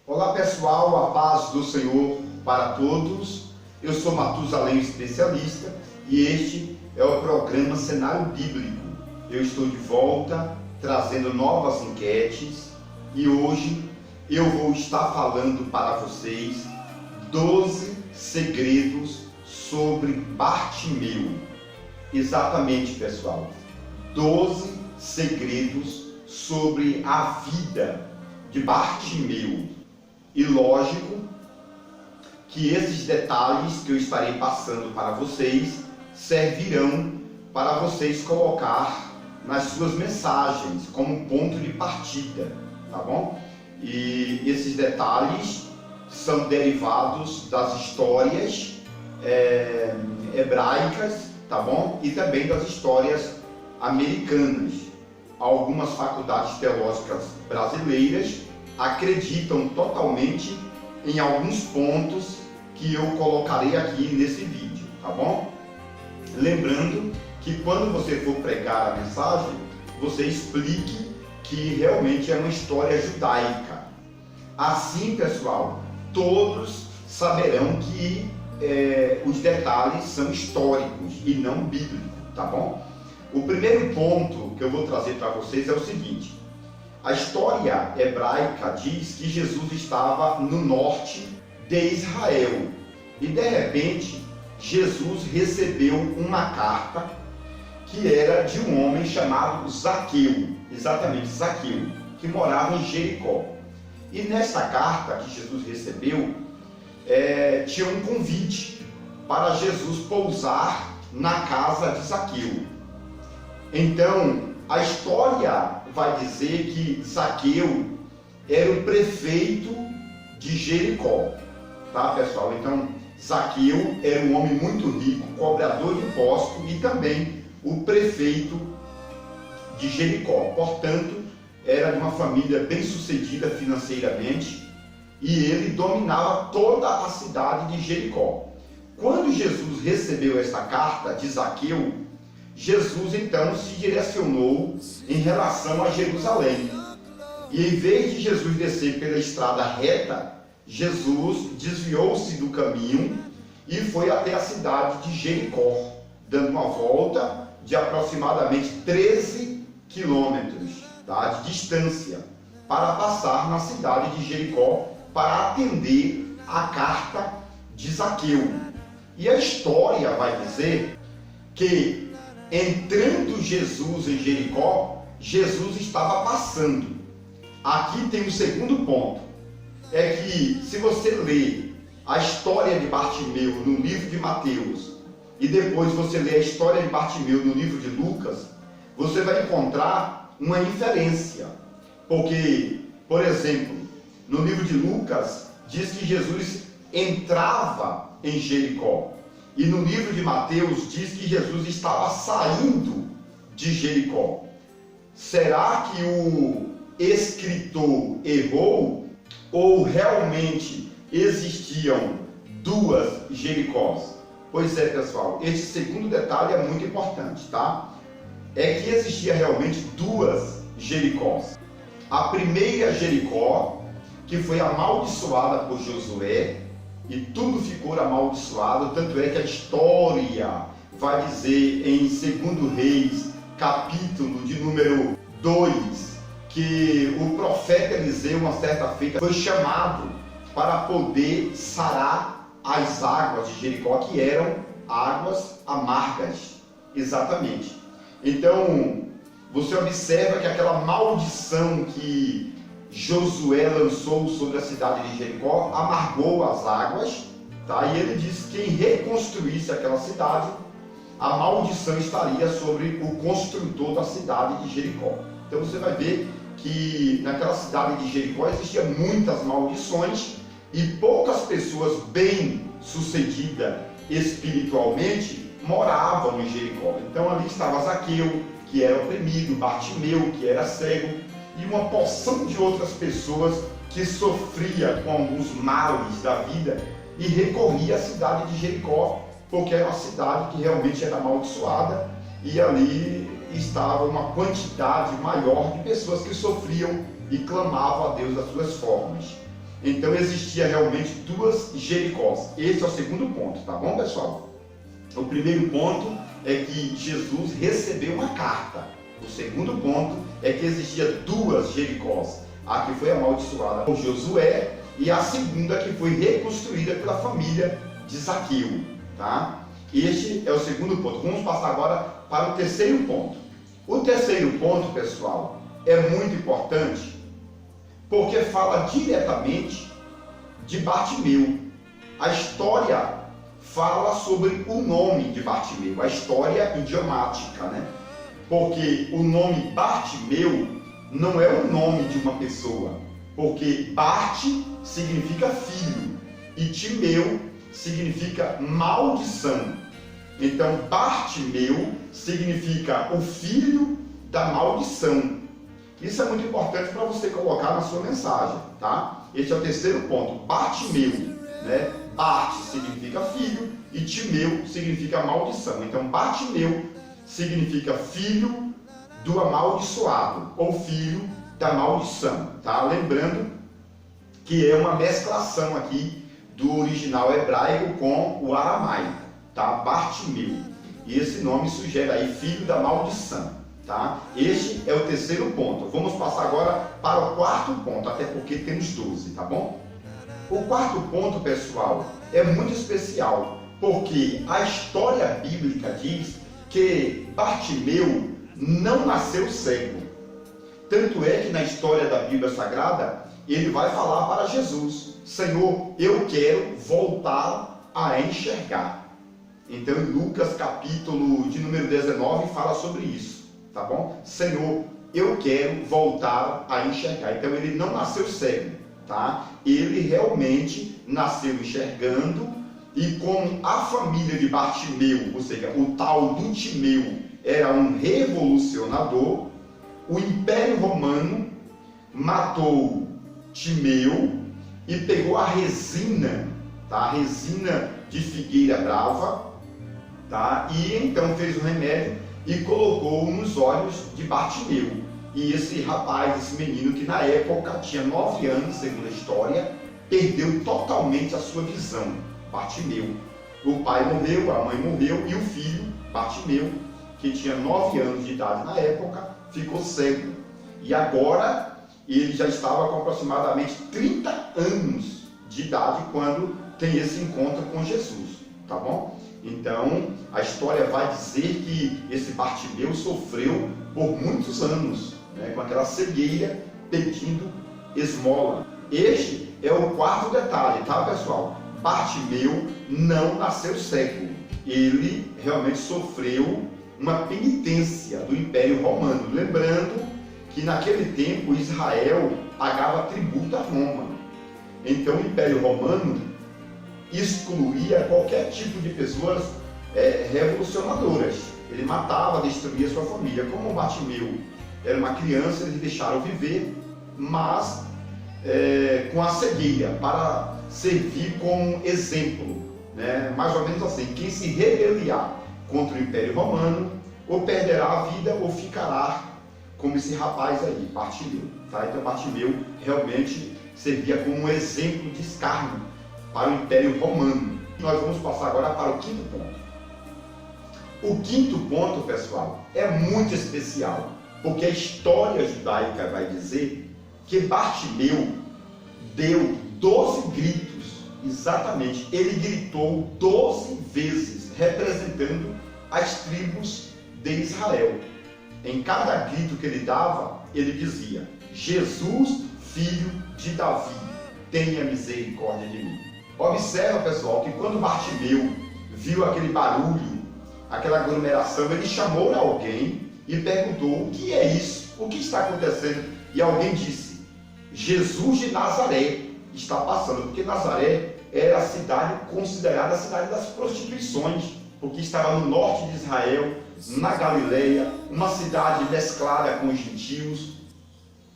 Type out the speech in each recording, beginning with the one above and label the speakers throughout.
Speaker 1: Olá pessoal, a paz do Senhor para todos. Eu sou Matusalém Especialista e este é o programa Cenário Bíblico. Eu estou de volta trazendo novas enquetes e hoje eu vou estar falando para vocês 12 segredos sobre Bartimeu. Exatamente, pessoal, 12 segredos sobre a vida de Bartimeu. E lógico que esses detalhes que eu estarei passando para vocês servirão para vocês colocar nas suas mensagens como ponto de partida, tá bom? E esses detalhes são derivados das histórias hebraicas, tá bom? E também das histórias americanas. Algumas faculdades teológicas brasileiras acreditam totalmente em alguns pontos que eu colocarei aqui nesse vídeo, tá bom? Lembrando que quando você for pregar a mensagem, você explique que realmente é uma história judaica. Assim, pessoal, todos saberão que os detalhes são históricos e não bíblicos, tá bom? O primeiro ponto que eu vou trazer para vocês é o seguinte: a história hebraica diz que Jesus estava no norte de Israel e de repente Jesus recebeu uma carta que era de um homem chamado Zaqueu, exatamente Zaqueu, que morava em Jericó. E nessa carta que Jesus recebeu, tinha um convite para Jesus pousar na casa de Zaqueu. Então, a história vai dizer que Zaqueu era o prefeito de Jericó, tá, pessoal? Então, Zaqueu era um homem muito rico, cobrador de impostos e também o prefeito de Jericó. Portanto, era de uma família bem-sucedida financeiramente e ele dominava toda a cidade de Jericó. Quando Jesus recebeu esta carta de Zaqueu, Jesus então se direcionou em relação a Jerusalém. E em vez de Jesus descer pela estrada reta, Jesus desviou-se do caminho e foi até a cidade de Jericó, dando uma volta de aproximadamente 13 quilômetros, tá, de distância, para passar na cidade de Jericó para atender a carta de Zaqueu. E a história vai dizer que entrando Jesus em Jericó, Jesus estava passando. Aqui tem o segundo ponto, é que se você ler a história de Bartimeu no livro de Mateus e depois você ler a história de Bartimeu no livro de Lucas, você vai encontrar uma inferência. Porque, por exemplo, no livro de Lucas diz que Jesus entrava em Jericó. E no livro de Mateus diz que Jesus estava saindo de Jericó. Será que o escritor errou ou realmente existiam duas Jericós? Pois é, pessoal, esse segundo detalhe é muito importante, tá? É que existia realmente duas Jericós. A primeira Jericó, que foi amaldiçoada por Josué, e tudo ficou amaldiçoado, tanto é que a história vai dizer em 2 Reis, capítulo de número 2, que o profeta Eliseu, uma certa feita, foi chamado para poder sarar as águas de Jericó, que eram águas amargas, exatamente. Então, você observa que aquela maldição que Josué lançou sobre a cidade de Jericó amargou as águas, tá? E ele disse que quem reconstruísse aquela cidade, a maldição estaria sobre o construtor da cidade de Jericó. Então você vai ver que naquela cidade de Jericó existiam muitas maldições e poucas pessoas bem-sucedidas espiritualmente moravam em Jericó. Então ali estava Zaqueu, que era oprimido, Bartimeu, que era cego, e uma porção de outras pessoas que sofria com alguns males da vida e recorria à cidade de Jericó, porque era uma cidade que realmente era amaldiçoada e ali estava uma quantidade maior de pessoas que sofriam e clamavam a Deus das suas formas. Então existia realmente duas Jericós. Esse é o segundo ponto, tá bom, pessoal? O primeiro ponto é que Jesus recebeu uma carta. O segundo ponto é que existia duas Jericós. A que foi amaldiçoada por Josué e a segunda que foi reconstruída pela família de Zaqueu, tá? Este é o segundo ponto. Vamos passar agora para o terceiro ponto. O terceiro ponto, pessoal, é muito importante porque fala diretamente de Bartimeu. A história fala sobre o nome de Bartimeu, a história idiomática, né? Porque o nome Bartimeu não é o nome de uma pessoa, porque Bart significa filho e Timeu significa maldição. Então Bartimeu significa o filho da maldição. Isso é muito importante para você colocar na sua mensagem, tá? Este é o terceiro ponto. Bartimeu, né? Bart significa filho e Timeu significa maldição. Então Bartimeu significa filho do amaldiçoado ou filho da maldição, tá? Lembrando que é uma mesclação aqui do original hebraico com o aramaico, tá? Bartimeu. E esse nome sugere aí filho da maldição, tá? Este é o terceiro ponto. Vamos passar agora para o quarto ponto, até porque temos 12, tá bom? O quarto ponto, pessoal, é muito especial, porque a história bíblica diz que Bartimeu não nasceu cego. Tanto é que na história da Bíblia Sagrada, ele vai falar para Jesus: Senhor, eu quero voltar a enxergar. Então, em Lucas capítulo de número 19, fala sobre isso, tá bom? Senhor, eu quero voltar a enxergar. Então, ele não nasceu cego, tá? Ele realmente nasceu enxergando, e como a família de Bartimeu, ou seja, o tal do Timeu, era um revolucionador, o Império Romano matou Timeu e pegou a resina, tá? A resina de figueira brava, tá? E então fez o remédio e colocou nos olhos de Bartimeu. E esse rapaz, esse menino que na época tinha 9 anos, segundo a história, perdeu totalmente a sua visão, Bartimeu. O pai morreu, a mãe morreu e o filho, Bartimeu, que tinha 9 anos de idade na época, ficou cego. E agora ele já estava com aproximadamente 30 anos de idade quando tem esse encontro com Jesus, tá bom? Então a história vai dizer que esse Bartimeu sofreu por muitos anos, né, com aquela cegueira, pedindo esmola. Este é o quarto detalhe, tá, pessoal? Bartimeu não nasceu cego. Ele realmente sofreu uma penitência do Império Romano. Lembrando que naquele tempo Israel pagava tributo a Roma. Então o Império Romano excluía qualquer tipo de pessoas revolucionadoras. Ele matava, destruía sua família. Como Bartimeu era uma criança, eles deixaram viver, mas com a cegueira, para servir como exemplo, né? Mais ou menos assim: quem se rebeliar contra o Império Romano ou perderá a vida ou ficará como esse rapaz aí, Bartimeu, tá? Então Bartimeu realmente servia como um exemplo de escárnio para o Império Romano. Nós vamos passar agora para o quinto ponto. O quinto ponto, pessoal, é muito especial, porque a história judaica vai dizer que Bartimeu deu 12 gritos, exatamente, ele gritou 12 vezes, representando as tribos de Israel. Em cada grito que ele dava, ele dizia: Jesus, filho de Davi, tenha misericórdia de mim. Observa, pessoal, que quando Bartimeu viu aquele barulho, aquela aglomeração, ele chamou alguém e perguntou: o que é isso? O que está acontecendo? E alguém disse: Jesus de Nazaré está passando, porque Nazaré era a cidade considerada a cidade das prostituições, porque estava no norte de Israel, na Galileia, uma cidade mesclada com os gentios.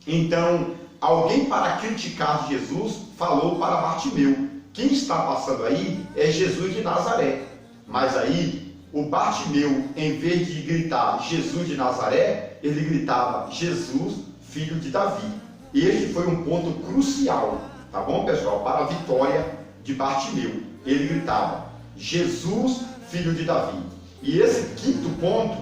Speaker 1: Então, alguém, para criticar Jesus, falou para Bartimeu: quem está passando aí é Jesus de Nazaré. Mas aí, o Bartimeu, em vez de gritar Jesus de Nazaré, ele gritava: Jesus, filho de Davi. Este foi um ponto crucial, tá bom, pessoal? Para a vitória de Bartimeu. Ele gritava: Jesus, filho de Davi. E esse quinto ponto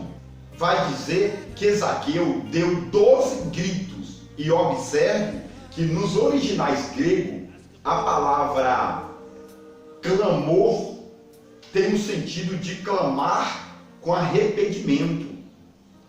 Speaker 1: vai dizer que Zaqueu deu 12 gritos. E observe que nos originais gregos, a palavra clamor tem o sentido de clamar com arrependimento.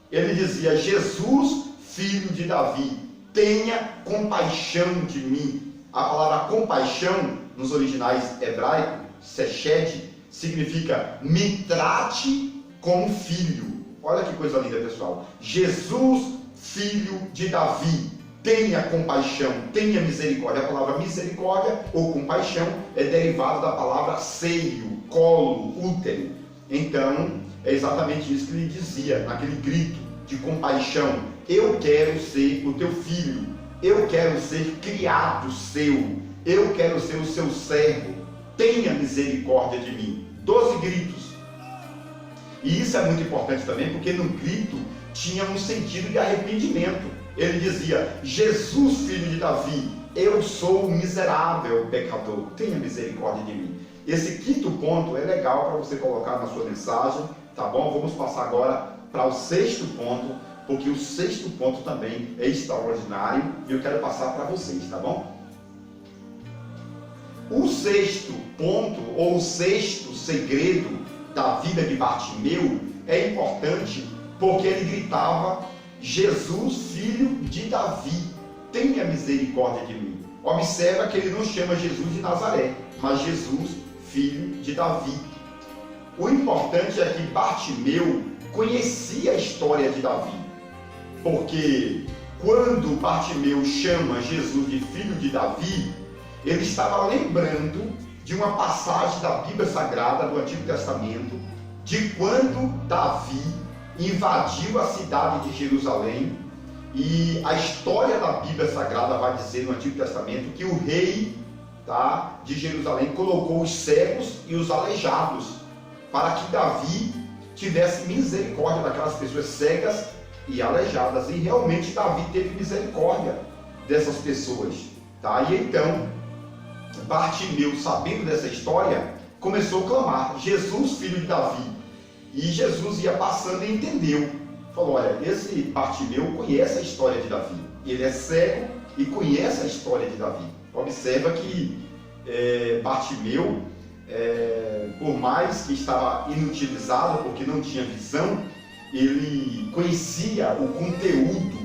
Speaker 1: Ele dizia: Jesus, filho de Davi, tenha compaixão de mim. A palavra compaixão, nos originais hebraicos, seshed, significa me trate como filho. Olha que coisa linda, pessoal. Jesus, filho de Davi, tenha compaixão, tenha misericórdia. A palavra misericórdia ou compaixão é derivada da palavra seio, colo, útero. Então, é exatamente isso que ele dizia naquele grito de compaixão: eu quero ser o teu filho, eu quero ser criado seu, eu quero ser o seu servo, tenha misericórdia de mim. 12 gritos. E isso é muito importante também, porque no grito tinha um sentido de arrependimento. Ele dizia: Jesus, filho de Davi, eu sou um miserável pecador, tenha misericórdia de mim. Esse quinto ponto é legal para você colocar na sua mensagem, tá bom? Vamos passar agora para o sexto ponto, porque o sexto ponto também é extraordinário e eu quero passar para vocês, tá bom? O sexto ponto, ou o sexto segredo da vida de Bartimeu é importante porque ele gritava: Jesus, filho de Davi, tenha misericórdia de mim. Observa que ele não chama Jesus de Nazaré, mas Jesus, filho de Davi. O importante é que Bartimeu conhecia a história de Davi, porque quando Bartimeu chama Jesus de filho de Davi, ele estava lembrando de uma passagem da Bíblia Sagrada do Antigo Testamento, de quando Davi invadiu a cidade de Jerusalém. E a história da Bíblia Sagrada vai dizer no Antigo Testamento que o rei de Jerusalém colocou os cegos e os aleijados para que Davi tivesse misericórdia daquelas pessoas cegas e aleijadas. E realmente Davi teve misericórdia dessas pessoas. E então Bartimeu, sabendo dessa história, começou a clamar: Jesus, filho de Davi. E Jesus ia passando e entendeu. Falou: olha, esse Bartimeu conhece a história de Davi. Ele é cego e conhece a história de Davi. Observa que Bartimeu, por mais que estava inutilizado, porque não tinha visão, ele conhecia o conteúdo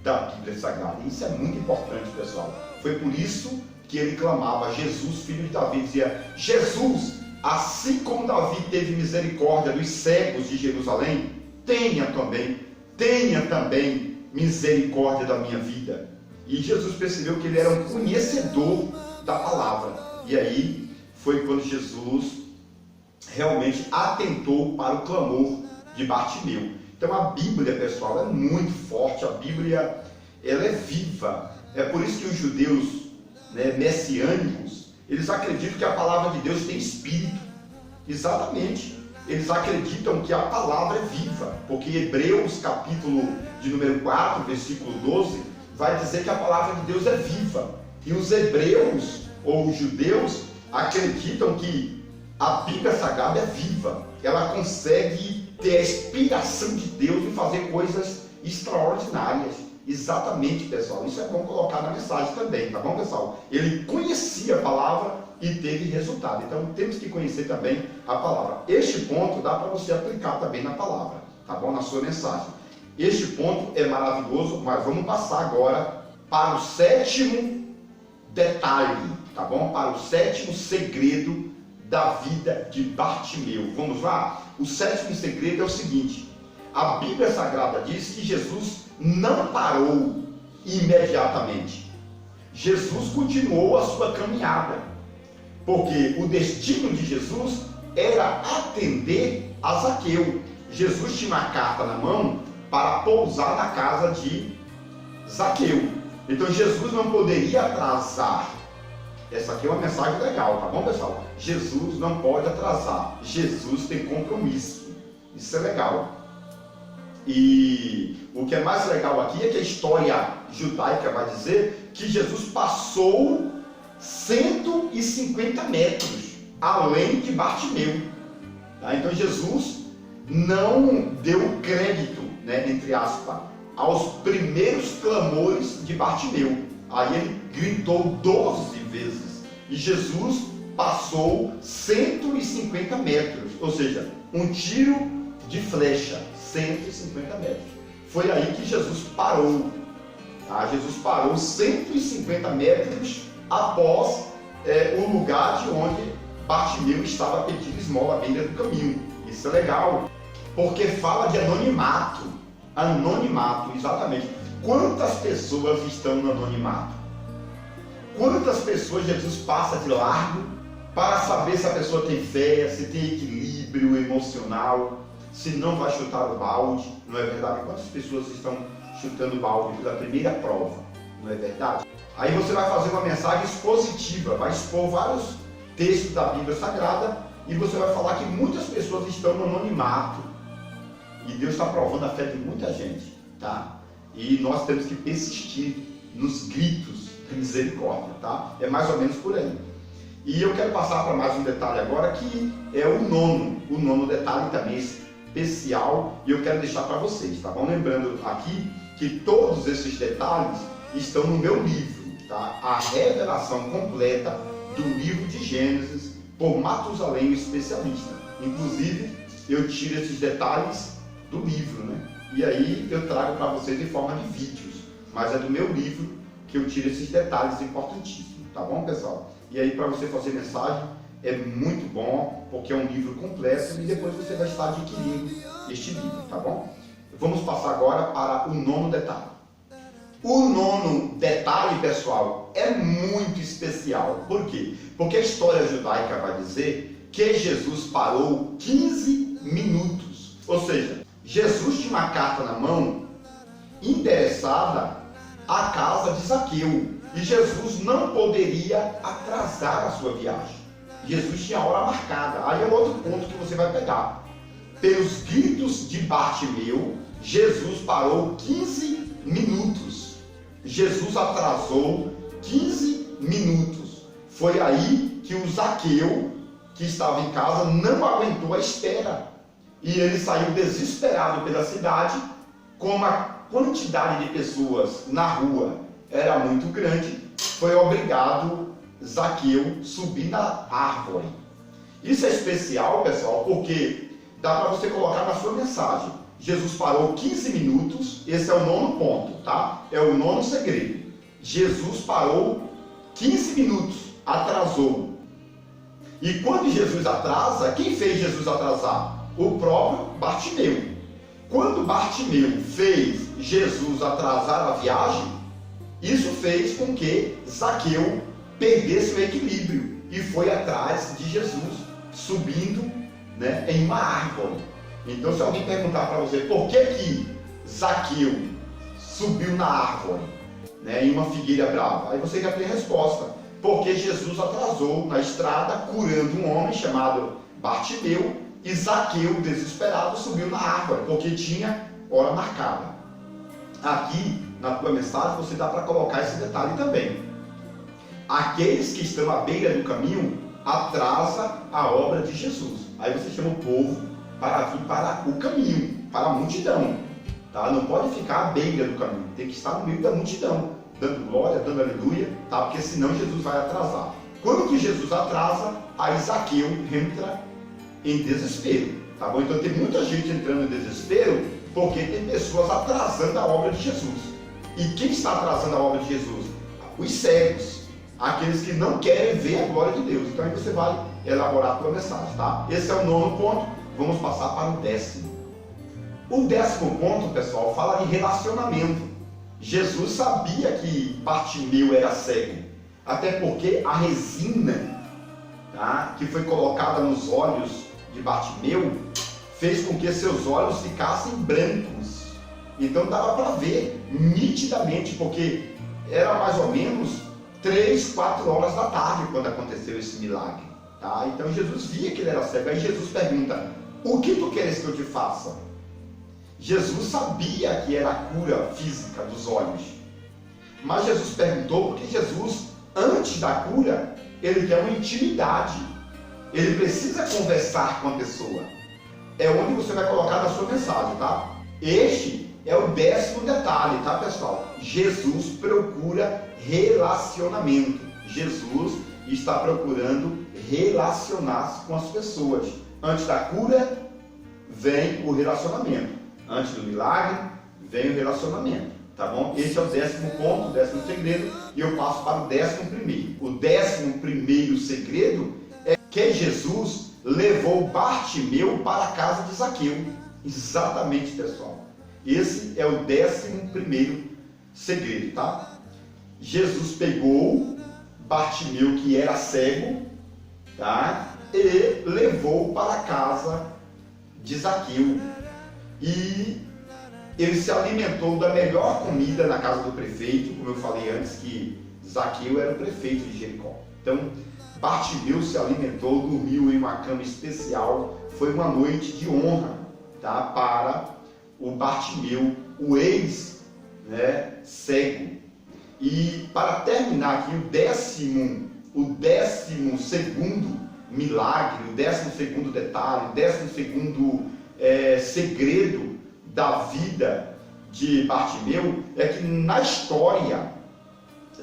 Speaker 1: da Bíblia Sagrada. Isso é muito importante, pessoal. Foi por isso que ele clamava: Jesus, filho de Davi. Dizia: Jesus, assim como Davi teve misericórdia dos cegos de Jerusalém, tenha também misericórdia da minha vida. E Jesus percebeu que ele era um conhecedor da palavra. E aí foi quando Jesus realmente atentou para o clamor de Bartimeu. Então a Bíblia, pessoal, é muito forte. A Bíblia, ela é viva. É por isso que os judeus messiânicos, eles acreditam que a palavra de Deus tem espírito. Exatamente. Eles acreditam que a palavra é viva, porque Hebreus, capítulo de número 4, versículo 12, vai dizer que a palavra de Deus é viva. E os hebreus, ou os judeus, acreditam que a Bíblia Sagrada é viva. Ela consegue ter a inspiração de Deus e fazer coisas extraordinárias. Exatamente, pessoal. Isso é bom colocar na mensagem também, tá bom, pessoal? Ele conhecia a palavra e teve resultado. Então, temos que conhecer também a palavra. Este ponto dá para você aplicar também na palavra, tá bom? Na sua mensagem. Este ponto é maravilhoso, mas vamos passar agora para o sétimo detalhe, tá bom? Para o sétimo segredo da vida de Bartimeu. Vamos lá? O sétimo segredo é o seguinte: a Bíblia Sagrada diz que Jesus não parou imediatamente. Jesus continuou a sua caminhada, porque o destino de Jesus era atender a Zaqueu. Jesus tinha uma carta na mão para pousar na casa de Zaqueu. Então Jesus não poderia atrasar. Essa aqui é uma mensagem legal, tá bom, pessoal? Jesus não pode atrasar. Jesus tem compromisso. Isso é legal. E o que é mais legal aqui é que a história judaica vai dizer que Jesus passou 150 metros além de Bartimeu. Tá? Então Jesus não deu crédito, né, entre aspas, aos primeiros clamores de Bartimeu. Aí ele gritou 12 vezes e Jesus passou 150 metros, ou seja, um tiro de flecha, 150 metros. Foi aí que Jesus parou. Tá? Jesus parou 150 metros após o lugar de onde Bartimeu estava pedindo esmola à beira do caminho. Isso é legal, porque fala de anonimato. Anonimato, exatamente. Quantas pessoas estão no anonimato? Quantas pessoas Jesus passa de largo para saber se a pessoa tem fé, se tem equilíbrio emocional, se não vai chutar o balde, não é verdade? Quantas pessoas estão chutando o balde pela primeira prova, não é verdade? Aí você vai fazer uma mensagem expositiva, vai expor vários textos da Bíblia Sagrada e você vai falar que muitas pessoas estão no anonimato e Deus está provando a fé de muita gente, tá? E nós temos que persistir nos gritos de misericórdia, tá? É mais ou menos por aí. E eu quero passar para mais um detalhe agora, que é o nono detalhe também especial, e eu quero deixar para vocês, tá bom? Lembrando aqui que todos esses detalhes estão no meu livro, tá? A revelação completa do livro de Gênesis por Matusalém, o especialista. Inclusive, eu tiro esses detalhes do livro, né? E aí eu trago para vocês em forma de vídeos, mas é do meu livro que eu tiro esses detalhes importantíssimos, tá bom, pessoal? E aí, para você fazer mensagem, é muito bom, porque é um livro completo e depois você vai estar adquirindo este livro, tá bom? Vamos passar agora para o nono detalhe. O nono detalhe, pessoal, é muito especial. Por quê? Porque a história judaica vai dizer que Jesus parou 15 minutos. Ou seja, Jesus tinha uma carta na mão endereçada à casa de Zaqueu. E Jesus não poderia atrasar a sua viagem. Jesus tinha a hora marcada. Aí é outro ponto que você vai pegar. Pelos gritos de Bartimeu, Jesus parou 15 minutos. Jesus atrasou 15 minutos. Foi aí que o Zaqueu, que estava em casa, não aguentou a espera. E ele saiu desesperado pela cidade, como a quantidade de pessoas na rua era muito grande, foi obrigado Zaqueu subir na árvore. Isso é especial, pessoal, porque dá para você colocar na sua mensagem. Jesus parou 15 minutos, esse é o nono ponto, tá? É o nono segredo. Jesus parou 15 minutos, atrasou. E quando Jesus atrasa, quem fez Jesus atrasar? O próprio Bartimeu. Quando Bartimeu fez Jesus atrasar a viagem, isso fez com que Zaqueu perdesse o equilíbrio e foi atrás de Jesus, subindo, né, em uma árvore. Então, se alguém perguntar para você por que Zaqueu subiu na árvore, né, em uma figueira brava, aí você já tem a resposta. Porque Jesus atrasou na estrada, curando um homem chamado Bartimeu, e Zaqueu, desesperado, subiu na árvore, porque tinha hora marcada. Aqui, na tua mensagem, você dá para colocar esse detalhe também. Aqueles que estão à beira do caminho atrasa a obra de Jesus. Aí você chama o povo para vir para o caminho, para a multidão. Tá? Não pode ficar à beira do caminho, tem que estar no meio da multidão, dando glória, dando aleluia, tá? Porque senão Jesus vai atrasar. Quando que Jesus atrasa, aí Zaqueu entra em desespero. Tá bom? Então tem muita gente entrando em desespero porque tem pessoas atrasando a obra de Jesus. E quem está atrasando a obra de Jesus? Os cegos, aqueles que não querem ver a glória de Deus. Então aí você vai elaborar a tua mensagem, tá? Esse é o nono ponto. Vamos passar para o décimo. O décimo ponto, pessoal, fala de relacionamento. Jesus sabia que Bartimeu era cego, até porque a resina, tá, que foi colocada nos olhos de Bartimeu fez com que seus olhos ficassem brancos. Então dava para ver nitidamente, porque era mais ou menos 3, 4 horas da tarde quando aconteceu esse milagre. Tá? Então Jesus via que ele era cego. Aí Jesus pergunta: o que tu queres que eu te faça? Jesus sabia que era a cura física dos olhos. Mas Jesus perguntou porque Jesus, antes da cura, ele quer uma intimidade. Ele precisa conversar com a pessoa. É onde você vai colocar na sua mensagem, tá? Este é o 10º detalhe, tá, pessoal? Jesus procura relacionamento. Jesus está procurando relacionar-se com as pessoas. Antes da cura, vem o relacionamento. Antes do milagre, vem o relacionamento. Tá bom? Esse é o 10º ponto, o 10º segredo, e eu passo para o 11º. O 11º segredo é que Jesus levou Bartimeu para a casa de Zaqueu. Exatamente, pessoal. Esse é o 11º segredo, tá? Jesus pegou Bartimeu, que era cego, tá? E levou para a casa de Zaqueu. E ele se alimentou da melhor comida na casa do prefeito, como eu falei antes, que Zaqueu era o prefeito de Jericó. Então, Bartimeu se alimentou, dormiu em uma cama especial. Foi uma noite de honra, tá, para o Bartimeu, o ex-cego. E para terminar aqui, o 12º milagre, o 12º detalhe, o 12º segredo da vida de Bartimeu é que na história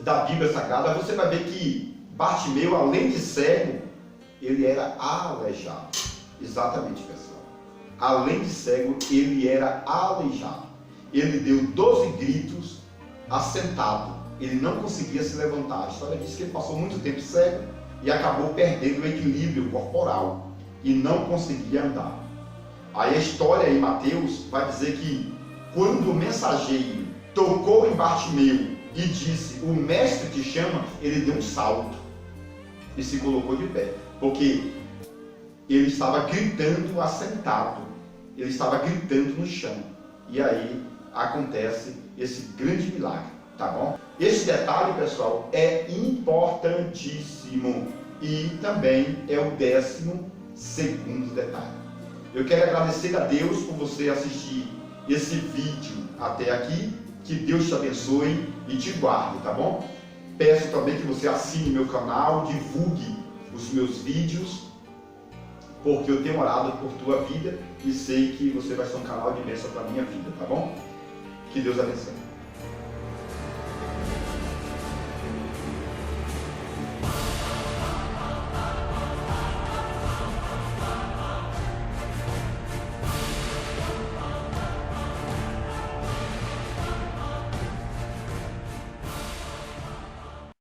Speaker 1: da Bíblia Sagrada você vai ver que Bartimeu, além de cego, ele era aleijado. Exatamente, pessoal. Além de cego, ele era aleijado. Ele deu 12 gritos assentado. Ele não conseguia se levantar. A história diz que ele passou muito tempo cego e acabou perdendo o equilíbrio corporal e não conseguia andar. Aí a história em Mateus vai dizer que quando o mensageiro tocou em Bartimeu e disse, o mestre te chama, ele deu um salto e se colocou de pé, porque ele estava gritando assentado, ele estava gritando no chão. E aí acontece esse grande milagre, tá bom? Esse detalhe, pessoal, é importantíssimo e também é o 12º detalhe. Eu quero agradecer a Deus por você assistir esse vídeo até aqui. Que Deus te abençoe e te guarde, tá bom? Peço também que você assine meu canal, divulgue os meus vídeos, porque eu tenho orado por tua vida e sei que você vai ser um canal de bênção para a minha vida, tá bom? Que Deus abençoe.